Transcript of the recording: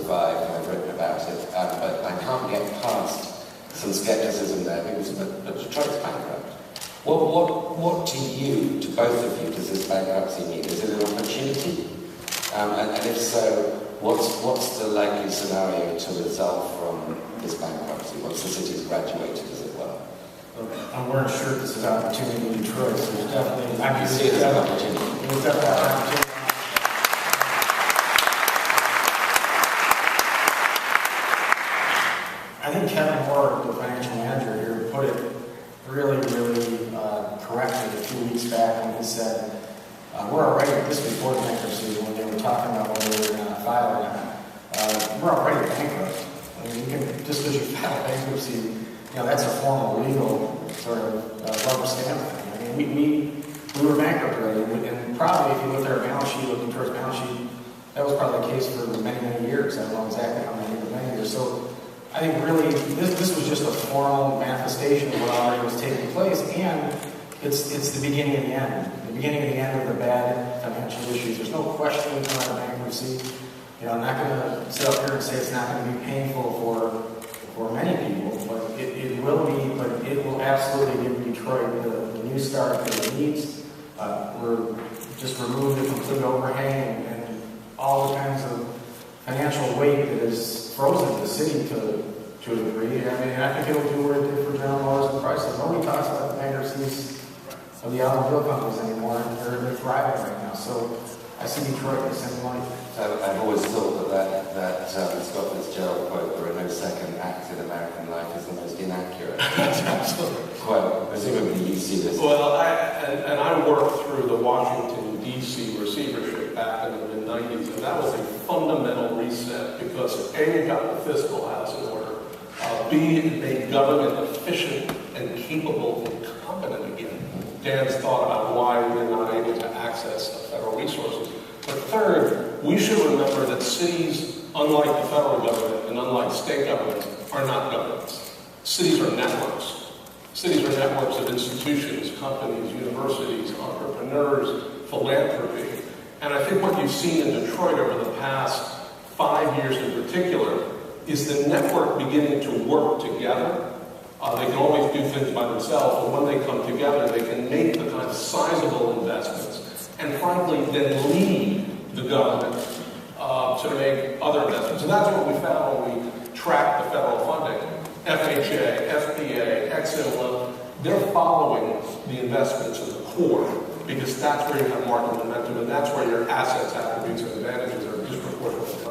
survived, and I've written about it, but I can't get past some skepticism there, because but Detroit's bankrupt. What to you, to both of you, does this bankruptcy mean? Is it an opportunity? And if so, what's the likely scenario to result from this bankruptcy? Once the city's graduated, as it were? I'm wearing a shirt that says opportunity in Detroit, so there's definitely I see it as an opportunity. There's definitely an opportunity. I think Kevin Moore, the financial manager here, put it really, really correctly a few weeks back when he said, we're already, this was before the bankruptcy, when they were talking about whether they were going to file or not, we're already bankrupt. I mean, you can, just because you file bankruptcy, that's a formal legal sort of rubber stamp thing. I mean, we were bankrupt already, and probably if you looked at our balance sheet, looking towards balance sheet, that was probably the case for many, many years. I don't know exactly how many years. So I think really this was just a formal manifestation of what already was taking place, and it's the beginning and the end. The beginning and the end of the bad financial issues. There's no question we come out of bankruptcy. I'm not going to sit up here and say it's not going to be painful for many people, but it will be, but it will absolutely give Detroit the new start that it needs. We're just removed the complete overhang and all the kinds of financial weight that is frozen the city to a degree. I mean, I think it'll do what it did for General Motors and Chrysler. Nobody talks about the bankruptcies of the automobile companies anymore, and they're thriving right now. So I see Detroit in the same light. I've always thought that Scott Fitzgerald quote, "There are no second acts in American life," is the most inaccurate. Quote. Presumably you see this. Well, I worked through the Washington, D.C. receivership back in the mid-'90s, and that was a fundamental reset because A, it got the fiscal house in order, B, it made government efficient and capable and competent again. Dan's thought about why we were not able to access federal resources. But third, we should remember that cities, unlike the federal government and unlike state governments, are not governments. Cities are networks. Cities are networks of institutions, companies, universities, entrepreneurs, philanthropy. And I think what you've seen in Detroit over the past 5 years in particular is the network beginning to work together. They can always do things by themselves, but when they come together, they can make the kind of sizable investments and frankly then lead the government to make other investments. And that's what we found when we tracked the federal funding. FHA, FPA, Exim, they're following the investments of the core because that's where you have market momentum and that's where your assets, attributes, and advantages are disproportionately